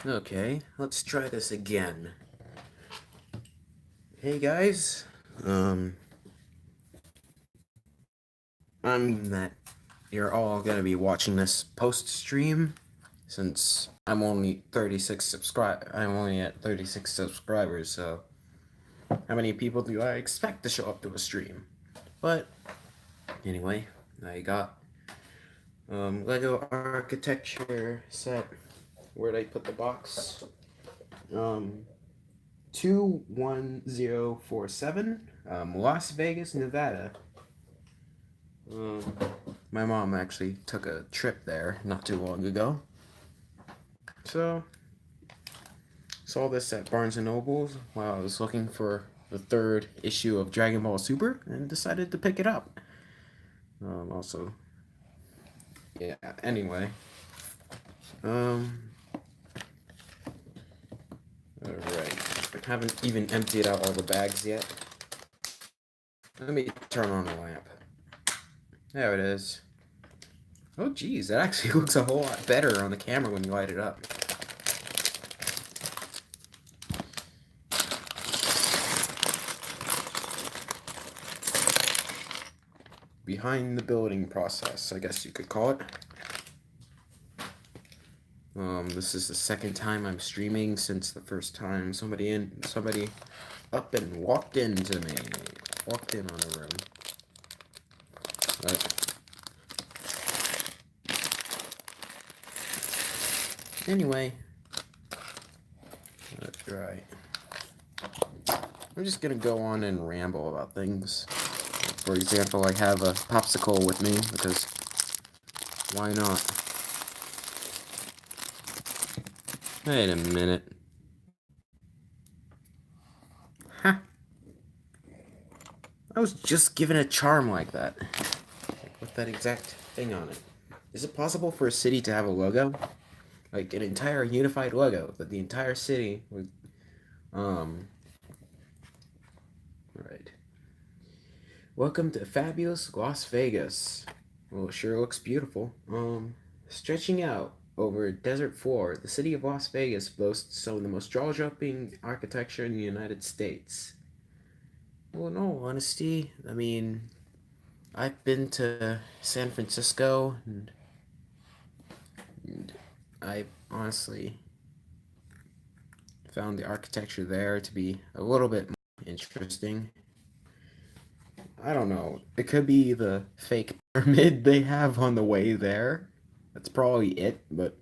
Okay, let's try this again. Hey guys, I'm that you're all gonna be watching this post stream since I'm only at 36 subscribers, so how many people do I expect to show up to a stream? But anyway, I got Lego architecture set. Where'd I put the box? Um 21047, Las Vegas, Nevada. Um, my mom actually took a trip there not too long ago. So, saw this at Barnes& and Nobles while I was looking for the third issue of Dragon Ball Super and decided to pick it up. Also, yeah, anyway. Um, alright. I haven't even emptied out all the bags yet. Let me turn on the lamp. There it is. Oh, geez, that actually looks a whole lot better on the camera when you light it up. Behind the building process, I guess you could call it. This is the second time I'm streaming since the first time somebody up and walked into me. Walked in on the room. But anyway, that's right. I'm just gonna go on and ramble about things. For example, I have a popsicle with me because why not? Wait a minute. Huh. I was just given a charm like that. Like with that exact thing on it. Is it possible for a city to have a logo? Like an entire unified logo that the entire city would right. Welcome to fabulous Las Vegas. Well, it sure looks beautiful. Stretching out over a desert floor, the city of Las Vegas boasts some of the most jaw-dropping architecture in the United States. Well, in all honesty, I mean, I've been to San Francisco, and I honestly found the architecture there to be a little bit more interesting. I don't know. It could be the fake pyramid they have on the way there. That's probably it, but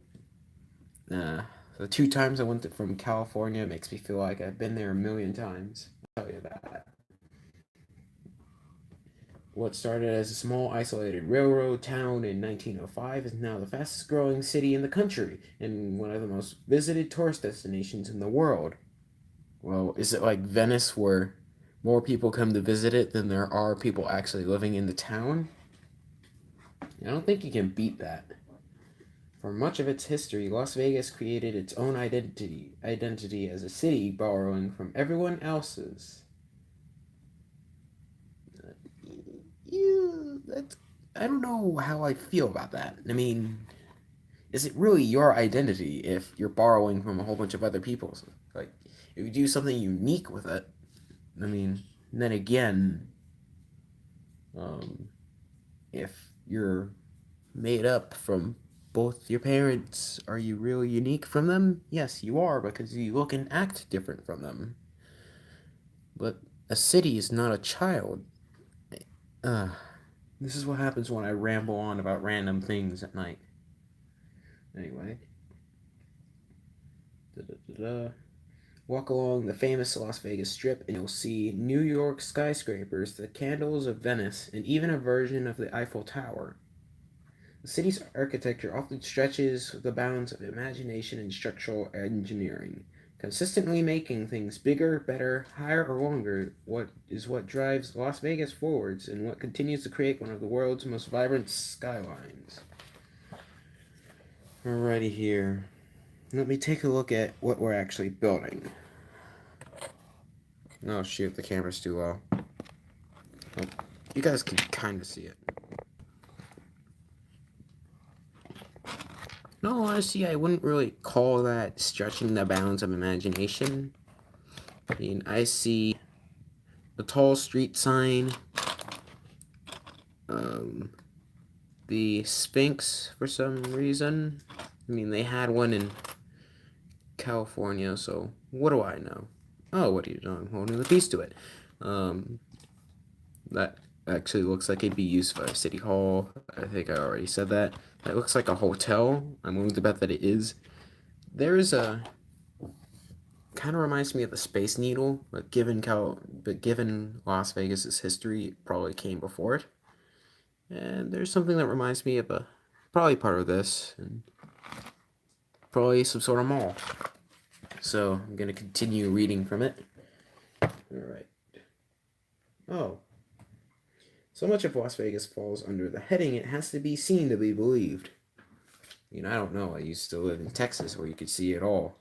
the two times I went from California it makes me feel like I've been there a million times. I'll tell you that. What started as a small isolated railroad town in 1905 is now the fastest growing city in the country and one of the most visited tourist destinations in the world. Well, is it like Venice where more people come to visit it than there are people actually living in the town? I don't think you can beat that. For much of its history, Las Vegas created its own identity as a city borrowing from everyone else's. Yeah, that's I don't know how I feel about that. I mean, is it really your identity if you're borrowing from a whole bunch of other people's? Like, if you do something unique with it, I mean, then again, um, if you're made up from both your parents, are you really unique from them? Yes, you are because you look and act different from them. But a city is not a child. Uh, this is what happens when I ramble on about random things at night. Anyway, da-da-da-da. Walk along the famous Las Vegas Strip and you'll see New York skyscrapers, the candles of Venice, and even a version of the Eiffel Tower. The city's architecture often stretches the bounds of imagination and structural engineering, consistently making things bigger, better, higher, or longer. What drives Las Vegas forwards and what continues to create one of the world's most vibrant skylines. Alrighty here. Let me take a look at what we're actually building. Oh shoot, the camera's too low. Oh, you guys can kind of see it. No, honestly, I wouldn't really call that stretching the bounds of imagination. I mean, I see the tall street sign, um, the Sphinx for some reason. I mean, they had one in California, so what do I know? Oh, what are you doing? Holding the piece to it. Um, that actually looks like it'd be used by City Hall. I think I already said that. That looks like a hotel. I'm willing to bet that it is. There's a kind of reminds me of the Space Needle, but given Las Vegas's history, it probably came before it. And there's something that reminds me of a probably part of this, and probably some sort of mall. So I'm gonna continue reading from it. All right. Oh, so much of Las Vegas falls under the heading "It has to be seen to be believed." I mean, I don't know. I used to live in Texas where you could see it all.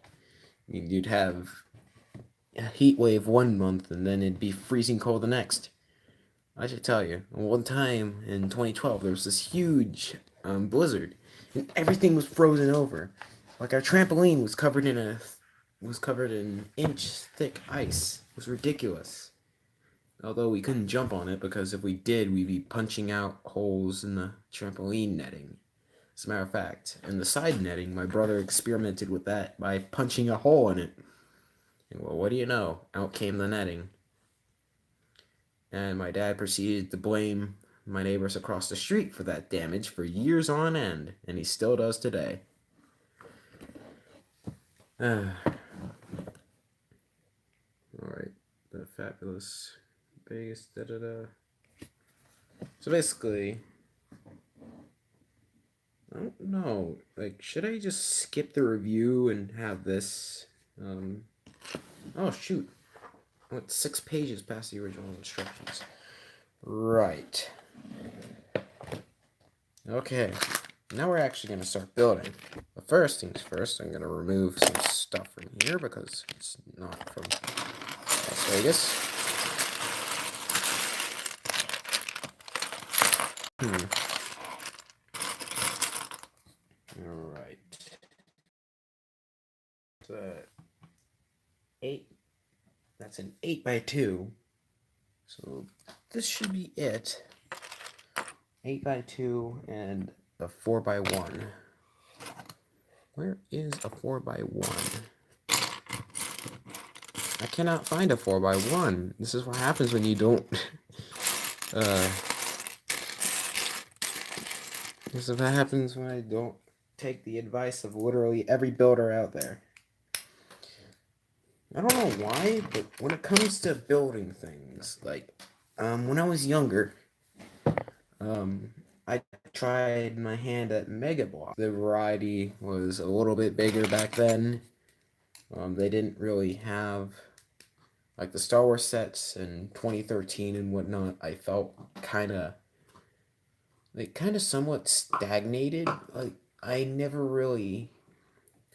I mean, you'd have a heat wave one month and then it'd be freezing cold the next. I should tell you, one time in 2012, there was this huge blizzard, and everything was frozen over. Like our trampoline was covered in inch thick ice. It was ridiculous. Although we couldn't jump on it because if we did, we'd be punching out holes in the trampoline netting. As a matter of fact, in the side netting, my brother experimented with that by punching a hole in it. And well, what do you know? Out came the netting. And my dad proceeded to blame my neighbors across the street for that damage for years on end, and he still does today. Alright, the fabulous Vegas, da da da. So basically, I don't know. Like, should I just skip the review and have this? Oh shoot, I went 6 pages past the original instructions. Right. Okay. Now we're actually going to start building. But first things first, I'm going to remove some stuff from here because it's not from Las Vegas. Alright. So, 8. That's an 8x2. So this should be it. 8x2 and a 4x1. Where is a 4x1? I cannot find a 4x1. This is what happens when you don't this is what happens when I don't take the advice of literally every builder out there. I don't know why, but when it comes to building things, like when I was younger, I tried my hand at Mega Block. The variety was a little bit bigger back then. They didn't really have like the Star Wars sets in 2013 and whatnot. I felt kind of somewhat stagnated. Like I never really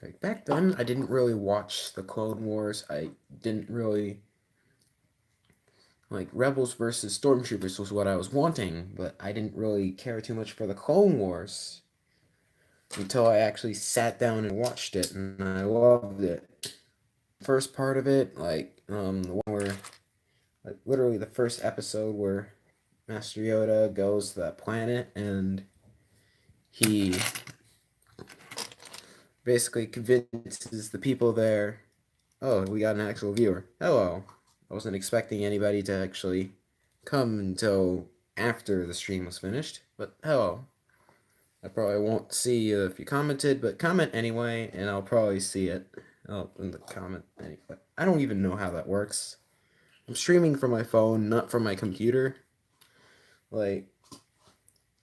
like back then I didn't really watch the Clone Wars. I didn't really like Rebels versus Stormtroopers was what I was wanting, but I didn't really care too much for the Clone Wars until I actually sat down and watched it, and I loved it. First part of it, like the one where, like literally the first episode where Master Yoda goes to that planet and he basically convinces the people there, oh, we got an actual viewer. Hello. I wasn't expecting anybody to actually come until after the stream was finished, but hello. I probably won't see you if you commented, but comment anyway, and I'll probably see it. Oh, in the comment anyway. I don't even know how that works. I'm streaming from my phone, not from my computer. Like,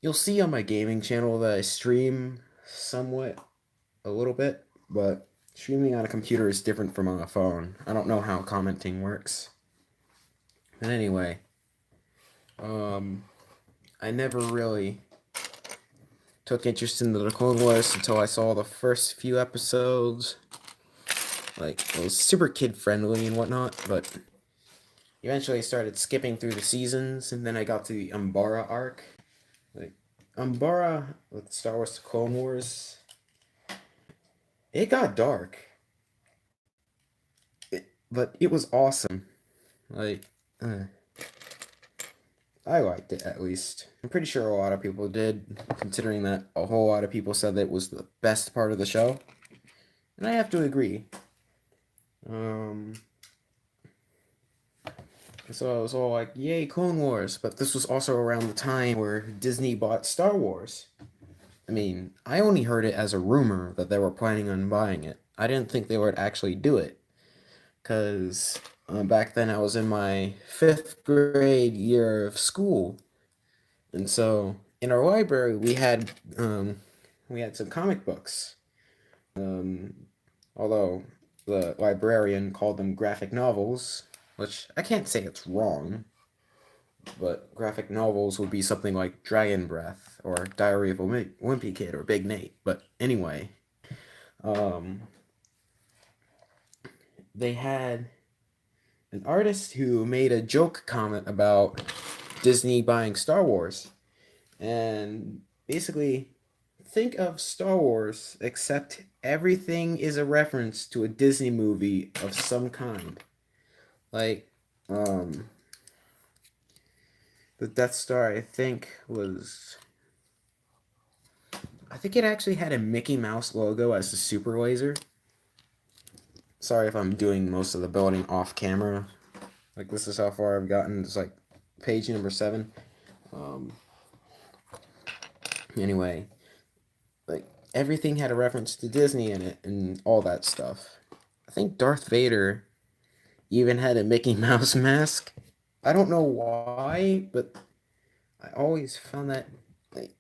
you'll see on my gaming channel that I stream somewhat, a little bit, but streaming on a computer is different from on a phone. I don't know how commenting works. But anyway, I never really took interest in the Clone Wars until I saw the first few episodes. Like, it was super kid-friendly and whatnot, but eventually I started skipping through the seasons, and then I got to the arc. Like, with Star Wars The Clone Wars It got dark, but it was awesome. Like, uh, I liked it at least. I'm pretty sure a lot of people did, considering that a whole lot of people said that it was the best part of the show. And I have to agree. Um, so I was all like, yay, Clone Wars. But this was also around the time where Disney bought Star Wars. I mean, I only heard it as a rumor that they were planning on buying it. I didn't think they would actually do it. Because back then I was in my fifth grade year of school. And so in our library, we had some comic books. Um, Although the librarian called them graphic novels, which I can't say it's wrong, but graphic novels would be something like Dragon Breath or Diary of a Wimpy Kid or Big Nate. But anyway, um, they had an artist who made a joke comment about Disney buying Star Wars. And basically, think of Star Wars, except everything is a reference to a Disney movie of some kind. Like, um, the Death Star, I think, was. I think it actually had a Mickey Mouse logo as the super laser. Sorry if I'm doing most of the building off camera. Like, this is how far I've gotten. It's like page number 7. Um, anyway, like, everything had a reference to Disney in it and all that stuff. I think Darth Vader even had a Mickey Mouse mask. I don't know why, but I always found that like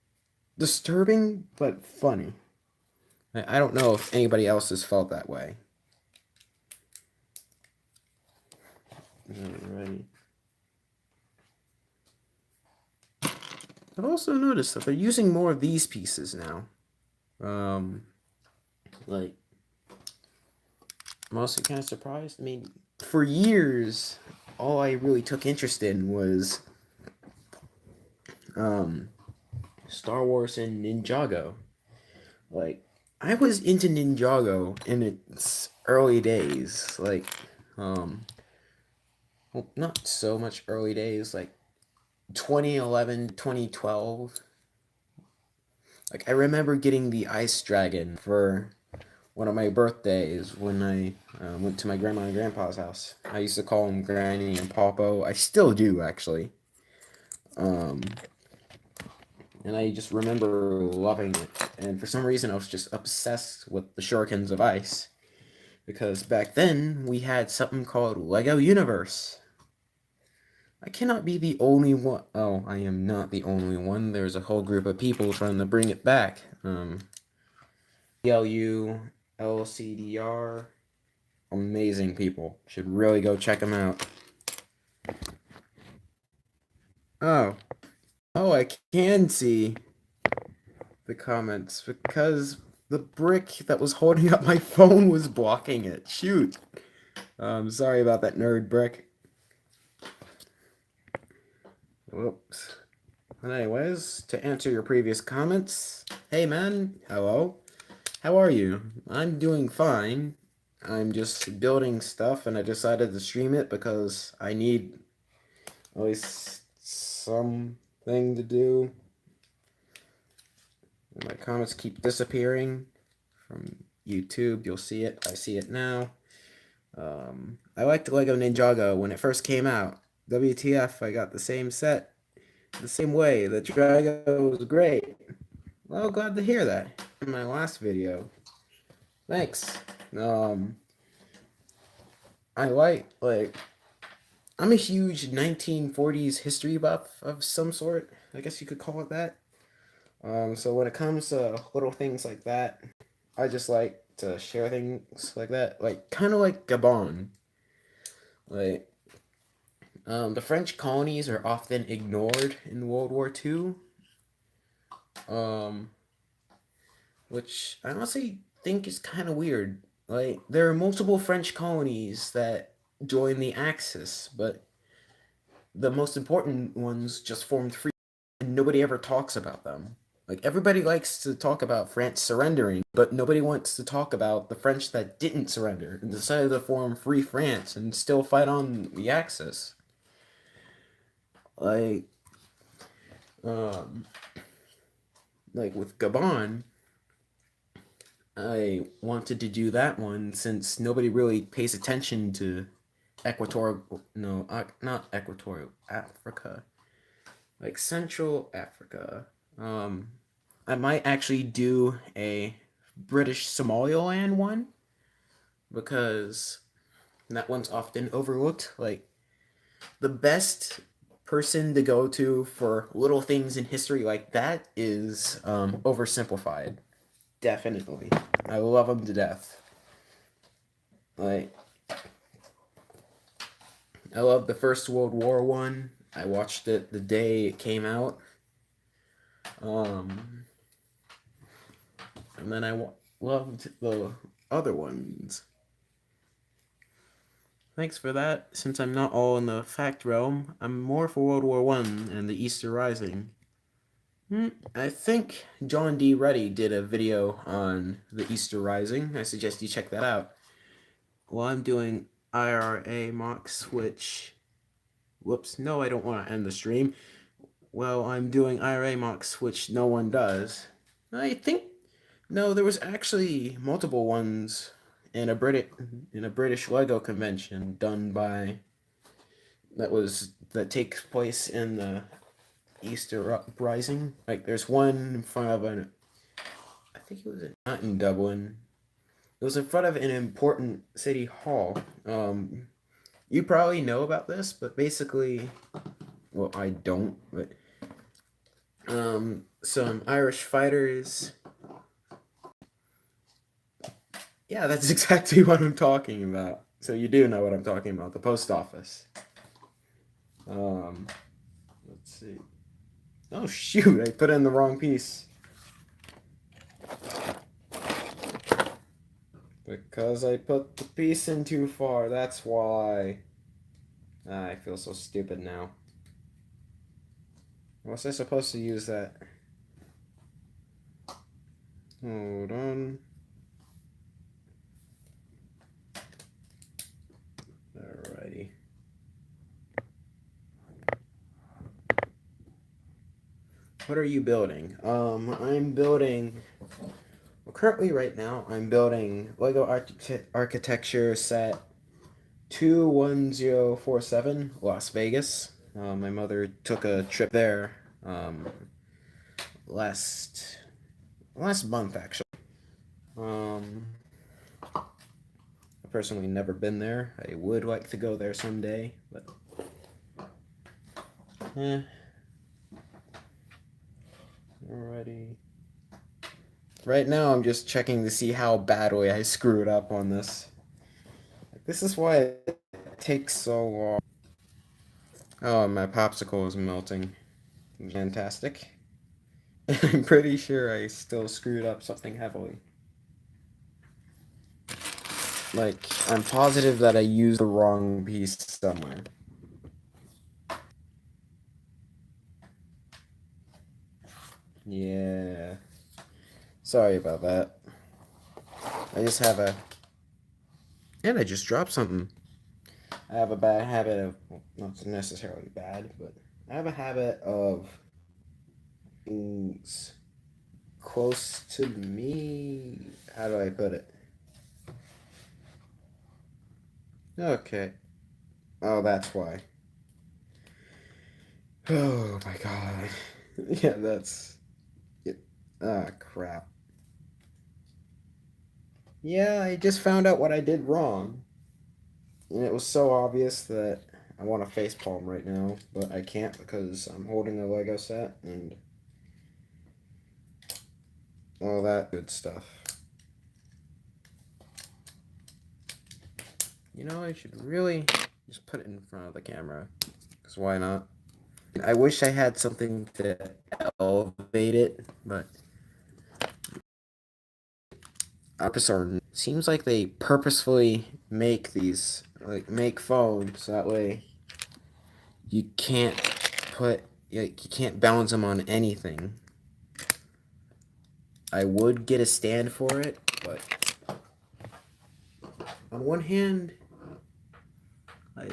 disturbing but funny. I don't know if anybody else has felt that way. Alrighty. I've also noticed that they're using more of these pieces now. Um, like, I'm also kind of surprised. I mean, for years, all I really took interest in was um, Star Wars and Ninjago. Like, I was into Ninjago in its early days. Like, well, not so much early days, like 2011, 2012. Like, I remember getting the Ice Dragon for one of my birthdays when I went to my grandma and grandpa's house. I used to call them Granny and Popo. I still do, actually. Um, and I just remember loving it. And for some reason, I was just obsessed with the Shurikens of Ice. Because back then, we had something called Lego Universe. I cannot be the only one. Oh, I am not the only one. There's a whole group of people trying to bring it back. PLU, LCDR, amazing people. Should really go check them out. Oh, oh, I can see the comments because the brick that was holding up my phone was blocking it. Shoot. Sorry about that, nerd brick. Whoops. But anyways, to answer your previous comments, hey man, hello. How are you? I'm doing fine. I'm just building stuff and I decided to stream it because I need at least something to do. My comments keep disappearing from YouTube. You'll see it. I see it now. I liked Lego Ninjago when it first came out. WTF, I got the same set the same way. The Drago was great. Well, glad to hear that in my last video. Thanks. I like I'm a huge 1940s history buff of some sort. I guess you could call it that. So when it comes to little things like that, I just like to share things like that, like kind of like Gabon. Like, the French colonies are often ignored in World War II, um, which I honestly think is kind of weird. Like, there are multiple French colonies that join the Axis, but the most important ones just formed free, and nobody ever talks about them. Like, everybody likes to talk about France surrendering, but nobody wants to talk about the French that didn't surrender and decided to form Free France and still fight on the Axis. Like, um, like with Gabon, I wanted to do that one since nobody really pays attention to equatorial, no, not equatorial Africa, like Central Africa. Um, I might actually do a British Somaliland one because that one's often overlooked. Like, the best person to go to for little things in history like that is Oversimplified. Definitely. I love him to death. Like, I love the First World War one. I watched it the day it came out. And then I loved the other ones. Thanks for that. Since I'm not all in the fact realm, I'm more for World War One and the Easter Rising. I think John D. Reddy did a video on the Easter Rising. I suggest you check that out. While I'm doing IRA mock switch. Whoops, no, I don't want to end the stream. Well, I'm doing IRA mocks, which no one does. I think no, there was actually multiple ones in a British Lego convention done by that takes place in the Easter Uprising. Like, there's one in front of I think it was not in Dublin. It was in front of an important city hall. You probably know about this, but basically, well, I don't, but some Irish fighters. Yeah, that's exactly what I'm talking about. So you do know what I'm talking about, the post office. Let's see. Oh shoot, I put in the wrong piece. Because I put the piece in too far, that's why. I feel so stupid now. Was I supposed to use that? Hold on. Alrighty. What are you building? I'm building. Well, currently, right now, I'm building Lego Architecture Set 21047, Las Vegas. My mother took a trip there last month, actually. I've personally never been there. I would like to go there someday, but alrighty. Right now, I'm just checking to see how badly I screwed up on this. This is why it takes so long. Oh, my popsicle is melting. Fantastic. I'm pretty sure I still screwed up something heavily. Like, I'm positive that I used the wrong piece somewhere. Yeah. Sorry about that. I just have a... And I just dropped something. I have a bad habit of... Well, not necessarily bad, but I have a habit of... things close to me. How do I put it? Okay. Oh, that's why. Oh my god. Yeah, that's it. Ah, crap. Yeah, I just found out what I did wrong. And it was so obvious that I want to facepalm right now, but I can't because I'm holding a Lego set and all that good stuff. You know, I should really just put it in front of the camera, because why not? I wish I had something to elevate it, but seems like they purposefully make these, like, make foam so that way you can't balance them on anything. I would get a stand for it, but on one hand, I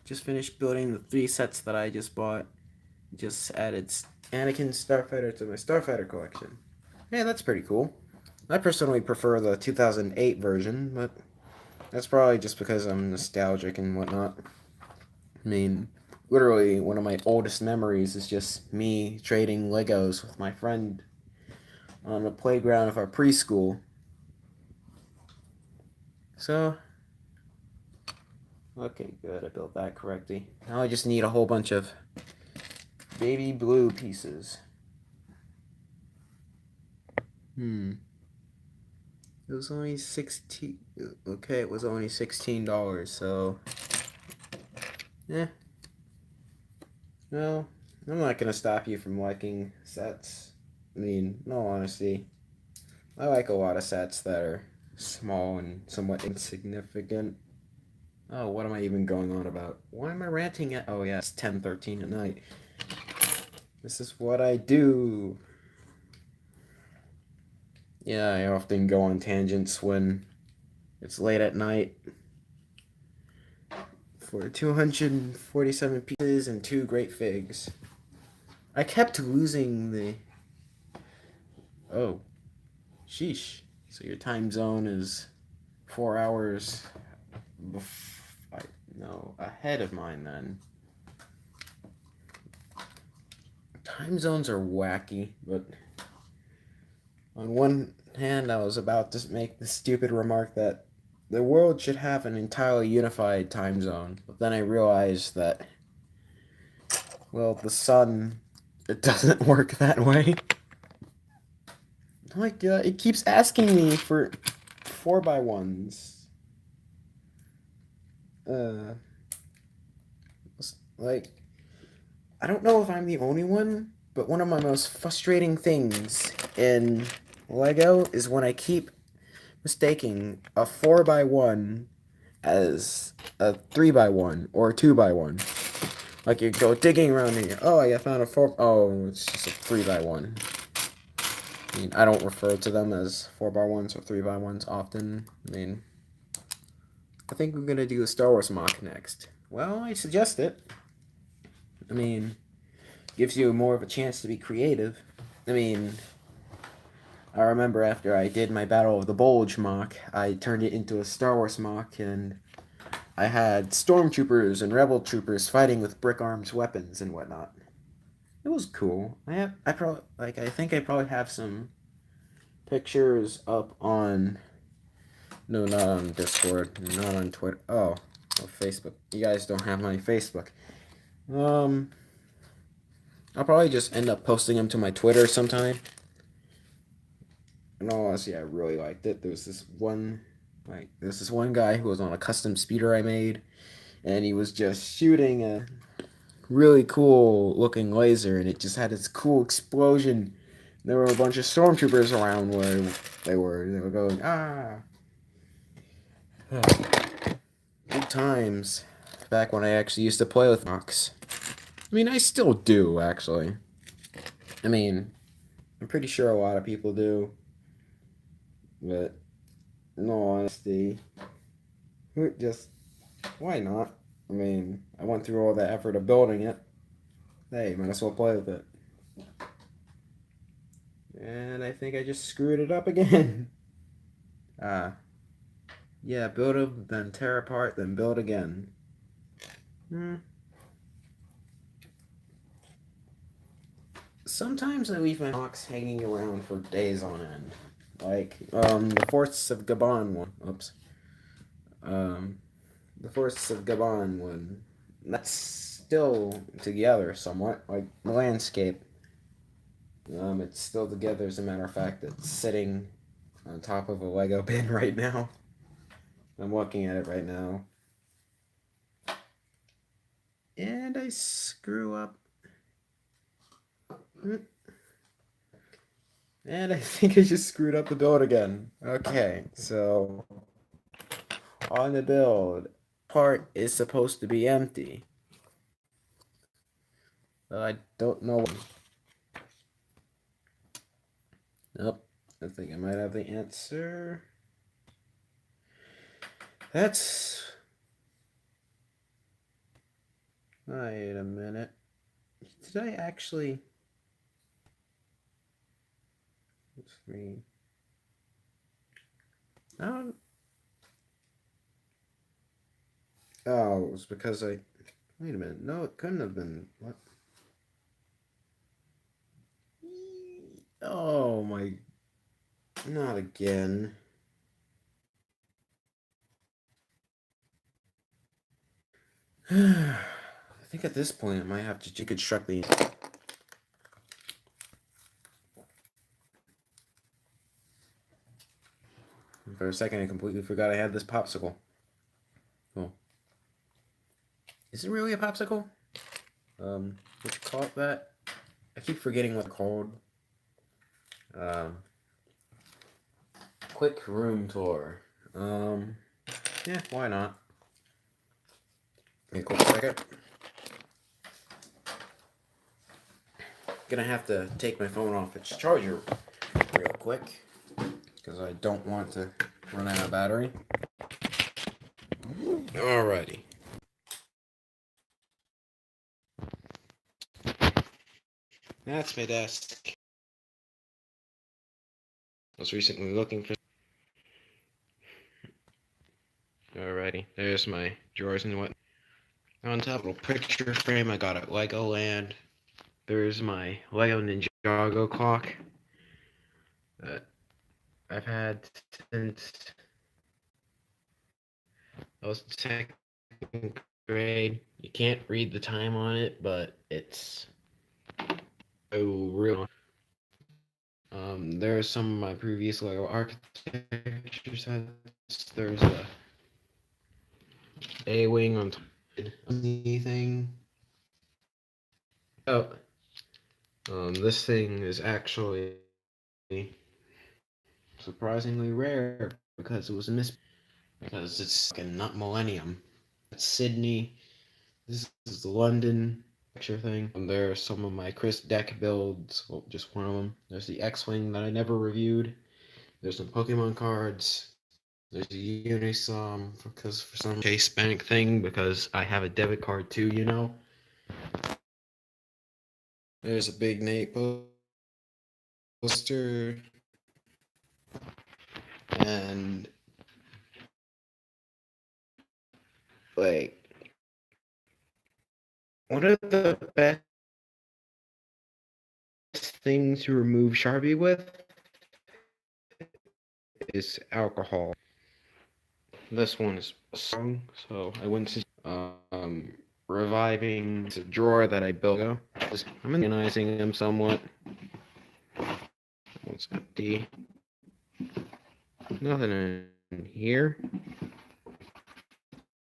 just finished building the 3 sets that I just bought. Just added Anakin Starfighter to my Starfighter collection. Yeah, that's pretty cool. I personally prefer the 2008 version, but that's probably just because I'm nostalgic and whatnot. I mean, literally, one of my oldest memories is just me trading Legos with my friend on the playground of our preschool. So, okay, good, I built that correctly. Now I just need a whole bunch of baby blue pieces. It was only 16. Okay, it was only $16, so. Yeah. No, I'm not gonna stop you from liking sets. I mean, no honesty. I like a lot of sets that are small and somewhat insignificant. Oh, what am I even going on about? Why am I ranting at? Oh, yeah, it's 10:13 at night. This is what I do. Yeah, I often go on tangents when it's late at night. For 247 pieces and 2 great figs. I kept losing the. Oh, sheesh. So your time zone is 4 hours no, ahead of mine then. Time zones are wacky, but on one hand, I was about to make the stupid remark that the world should have an entirely unified time zone, but then I realized that, well, the sun, it doesn't work that way. Like, it keeps asking me for 4x1s. Like, I don't know if I'm the only one, but one of my most frustrating things in Lego is when I keep mistaking a 4x1 as a 3x1 or a 2x1. Like, you go digging around here. Oh, I found a 4. Oh, it's just a 3x1. I mean, I don't refer to them as 4x1s or 3x1s often. I mean, I think we're gonna do a Star Wars mock next. Well, I suggest it. I mean, gives you more of a chance to be creative. I mean, I remember after I did my Battle of the Bulge mock, I turned it into a Star Wars mock, and I had stormtroopers and rebel troopers fighting with brick arms weapons and whatnot. It was cool. I think I probably have some pictures up on. No, not on Discord, not on Twitter. Oh, Facebook. You guys don't have my Facebook. I'll probably just end up posting them to my Twitter sometime. In all honesty, I really liked it. There's this one guy who was on a custom speeder I made, and he was just shooting a really cool looking laser, and it just had this cool explosion. There were a bunch of stormtroopers around where they were going, ah. Good times. Back when I actually used to play with mocks. I mean, I still do, actually. I mean, I'm pretty sure a lot of people do. But, in all honesty, just, why not? I mean, I went through all the effort of building it. Hey, might as well play with it. And I think I just screwed it up again. Yeah, build them, then tear apart, then build again. Sometimes I leave my box hanging around for days on end. Like, the Forces of Gabon one. Oops. The Forces of Gabon one. That's still together somewhat. Like, the landscape. It's still together, as a matter of fact. It's sitting on top of a Lego bin right now. I'm looking at it right now. And I screw up. And I think I just screwed up the build again. Okay, so on the build, part is supposed to be empty. I don't know. Oh, I think I might have the answer. That's... Wait a minute. Did I actually... Let's read. Oh, it was because I... Wait a minute. No, it couldn't have been... What? Oh my... Not again. I think at this point I might have to deconstruct these. For a second, I completely forgot I had this popsicle. Oh. Is it really a popsicle? What you call it that? I keep forgetting what it's called. Um, quick room tour. Yeah, why not? Wait a quick second. Gonna have to take my phone off its charger real quick because I don't want to run out of battery. Alrighty. That's my desk. I was recently looking for... Alrighty, there's my drawers and what. On top of a picture frame I got at Legoland. There's my Lego Ninjago clock that I've had since I was in second grade. You can't read the time on it, but it's real. There's some of my previous Lego architecture sets. There's a A-wing on anything. Oh, this thing is actually surprisingly rare because it was a because it's like not Millennium. It's Sydney. This is the London picture thing. And there are some of my Chris deck builds. Well, just one of them. There's the X-Wing that I never reviewed. There's some Pokemon cards. There's a Unisom because for some Chase Bank thing because I have a debit card too, you know. There's a Big Nate poster. And like one of the best things to remove Sharpie with is alcohol. This one is strong, so I went to reviving the drawer that I built. I'm organizing them somewhat. It's empty. Nothing in here.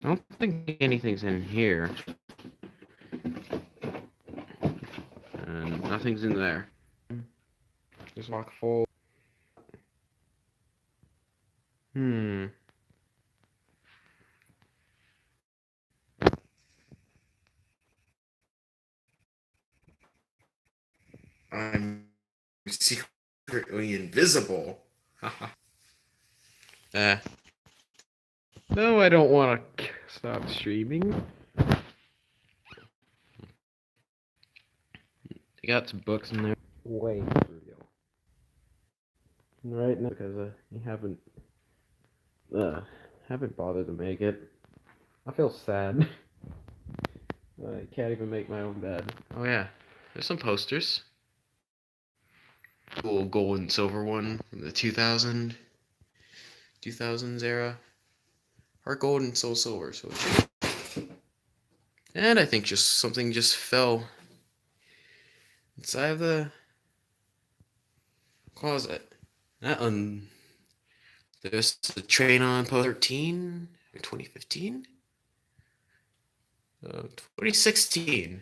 I don't think anything's in here. And nothing's in there. Just lock full. I'm secretly invisible. No, I don't want to stop streaming. I got some books in there. Way for real. Right now, because you haven't bothered to make it. I feel sad. I can't even make my own bed. Oh yeah, there's some posters. Cool gold and silver one from the 2000s era. Or gold and soul silver, so and I think just something just fell inside of the closet. That one, there's the Train on Post 13 or 2015, 2016,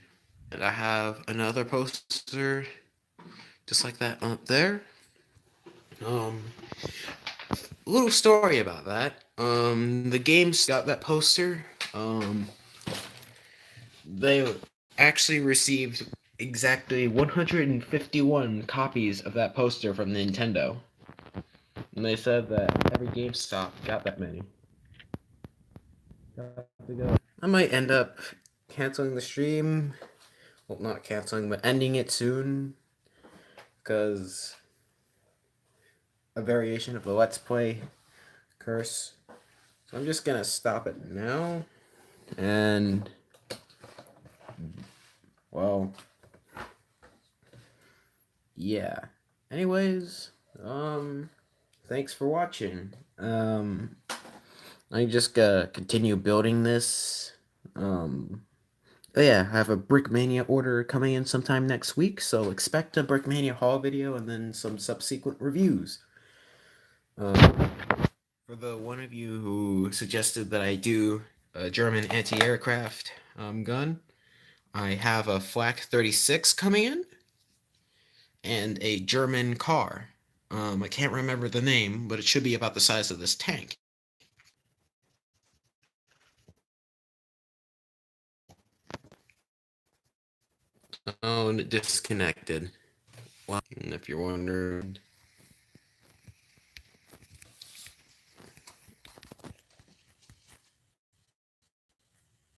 and I have another poster just like that up there. Little story about that. The games got that poster. They actually received exactly 151 copies of that poster from Nintendo. And they said that every GameStop got that many. I might end up canceling the stream. Well, not canceling, but ending it soon. Because a variation of the Let's Play curse. So I'm just gonna stop it now. And, well, yeah. Anyways, thanks for watching. I just gotta continue building this. Oh yeah, I have a Brickmania order coming in sometime next week, so expect a Brickmania haul video and then some subsequent reviews. Um, for the one of you who suggested that I do a German anti-aircraft gun, I have a Flak 36 coming in and a German car. I can't remember the name, but it should be about the size of this tank. Oh, and it disconnected. Well, if you're wondering.